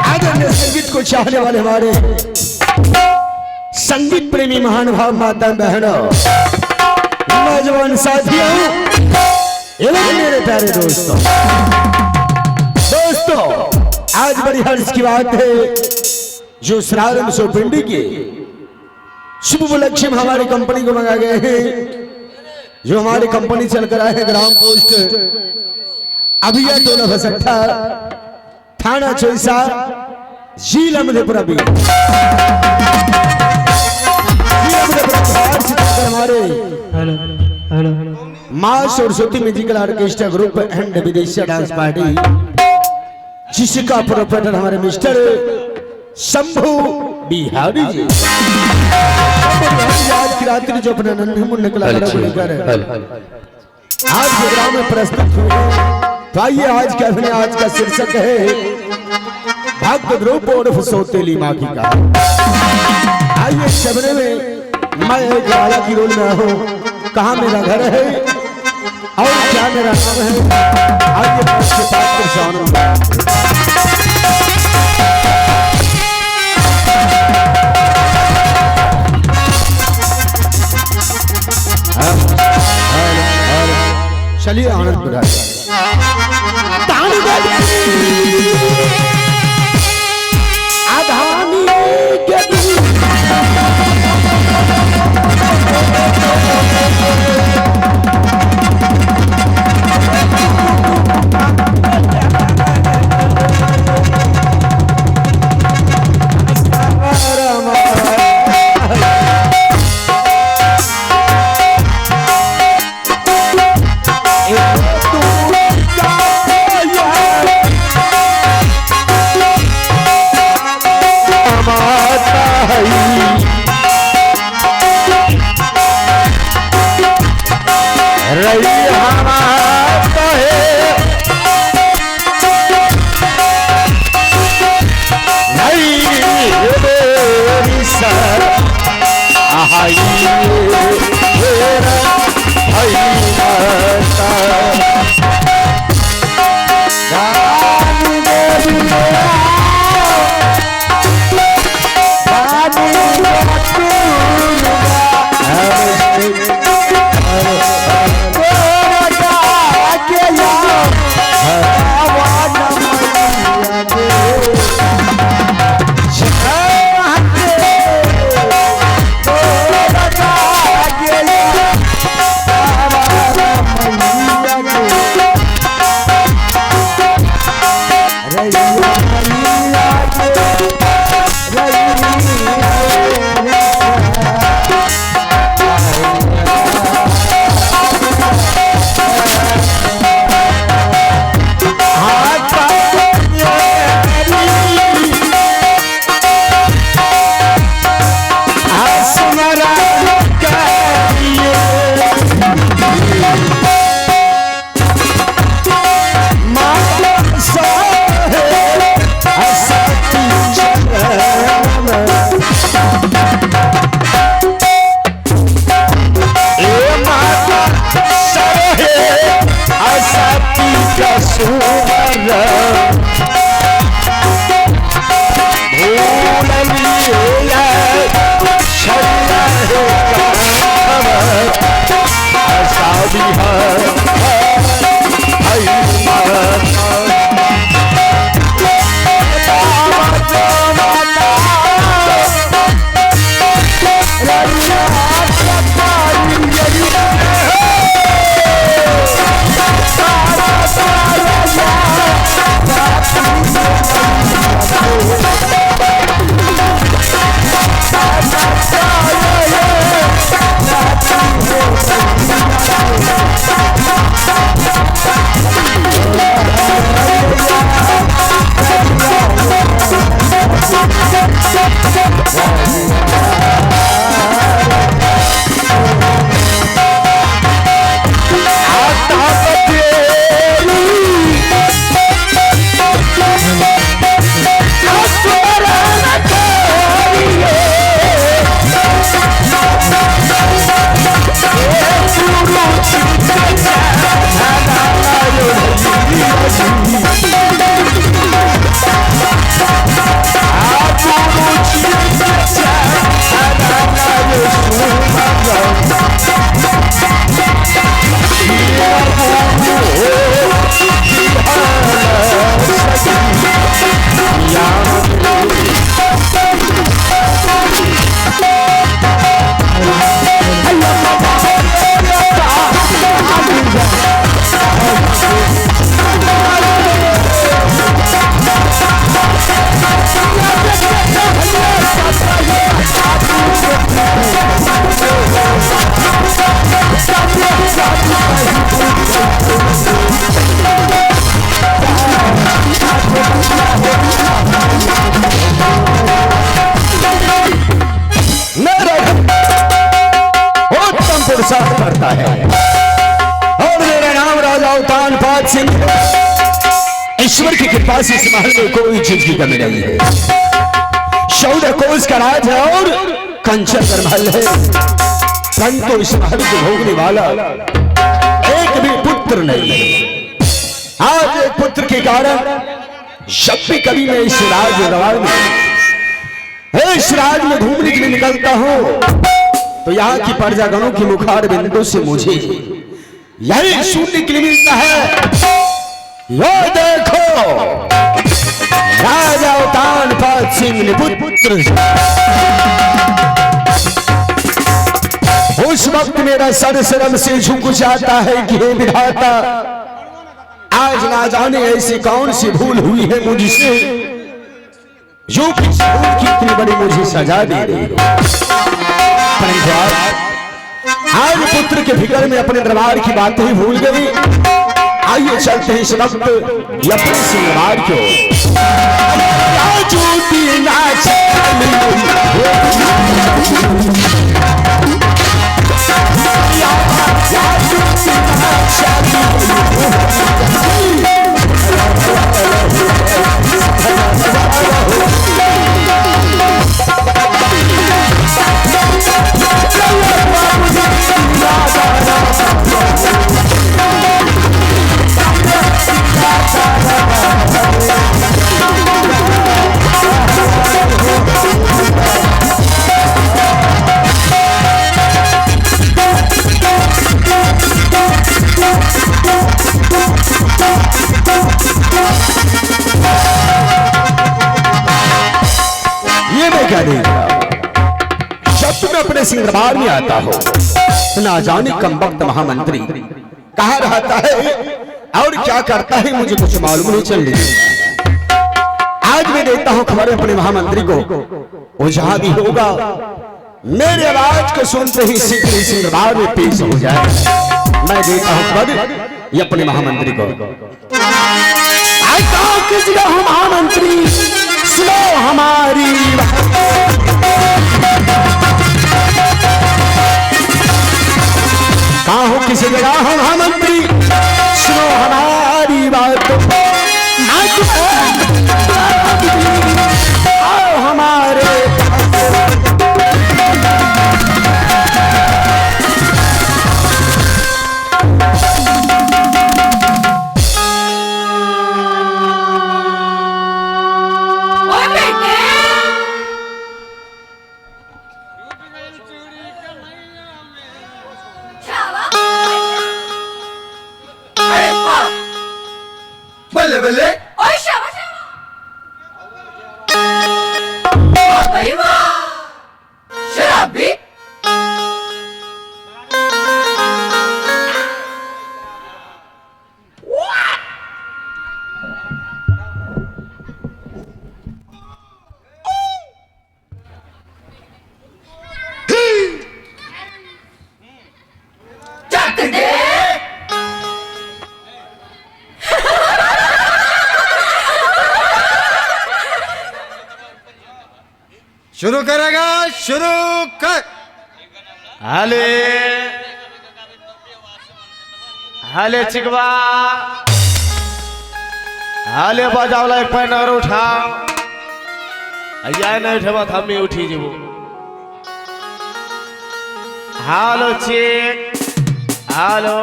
आदरणीय संगीत को चाहने वाले हमारे संगीत प्रेमी महान भाव माता बहनों, नौजवान साथियों एवं मेरे प्यारे दोस्तों, आज बड़ी हर्ष की बात है जो श्रावण सोपिंडी के शुभ उपलक्ष्य में हमारी कंपनी को मंगा गए हैं। जो हमारी कंपनी चलकर आए हैं ग्राम पोस्ट अभिया टोला भसट्ठा, थाना चोइसा, जिला मधेपुरा भी। हमारे मां Saraswati musical orchestra group and विदेशी डांस पार्टी, जिसका प्रोपराइटर हमारे मिस्टर शंभू बिहारी जी। आज की रात्रि जो अपना नन्हे मुन्ने कलाकार आज प्रोग्राम में प्रस्तुत हुए। तो आइए आज का अभिनय, आज का शीर्षक है भक्त द्रुप और सौतेली माँ की का। आइए शबने में मैं एक राजा की रोल में हूँ, कहाँ मेरा घर है और क्या मेरा नाम है। आइए चलिए आनंद बढ़ाइए। आधानी के तू ईश्वर की कृपा से इस महल में कोई चीज की कमी नहीं है। 14 कोस का राज है और कंचन का महल है, परंतु इस महल को भोगने वाला एक भी पुत्र नहीं है। आज एक पुत्र के कारण जब भी कभी मैं इस राज दरबार में इस राज में घूमने के लिए निकलता हूं तो यहाँ की प्रजागणों की मुखार बिंदु से मुझे यही सुनने के लिए मिलता है, यो देखो राजा उतानपाद सिंह ने पुत्र। उस वक्त मेरा सर शर्म से झुक जाता है कि हे विधाता, आज ना जाने ऐसी कौन सी भूल हुई है मुझसे जो कि भूल की इतनी बड़ी मुझे सजा दे रही है। आज पुत्र के फिक्र में अपने दरबार की बातें ही भूल गई। आइए चलते हैं इस वक्त अपने सिंहबार को। जब मैं अपने सिंह दरबार में आता हूं तो ना जाने कम वक्त महामंत्री कहाँ रहता है और क्या करता है मुझे कुछ मालूम नहीं चल रही। आज मैं देता हूं खबर अपने महामंत्री को, वो जहां भी होगा मेरे आवाज को सुनते ही सिंह दरबार में पेश हो जाए। मैं देता हूं खबर ये अपने महामंत्री को। महामंत्री सुनो हमारी कहाँ हो किसी जगह हो महामंत्री, सुनो हमारी बात, आओ हमारे शुरू करेगा, शुरू कर। हाले हाले चिकवा हाले बजावला एक पैन और उठा अया नहीं उठे बात हम ही उठी जीवो। हालो चिक हालो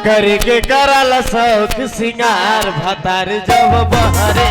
करी के करल सौख सिंगार भतार जब बहरे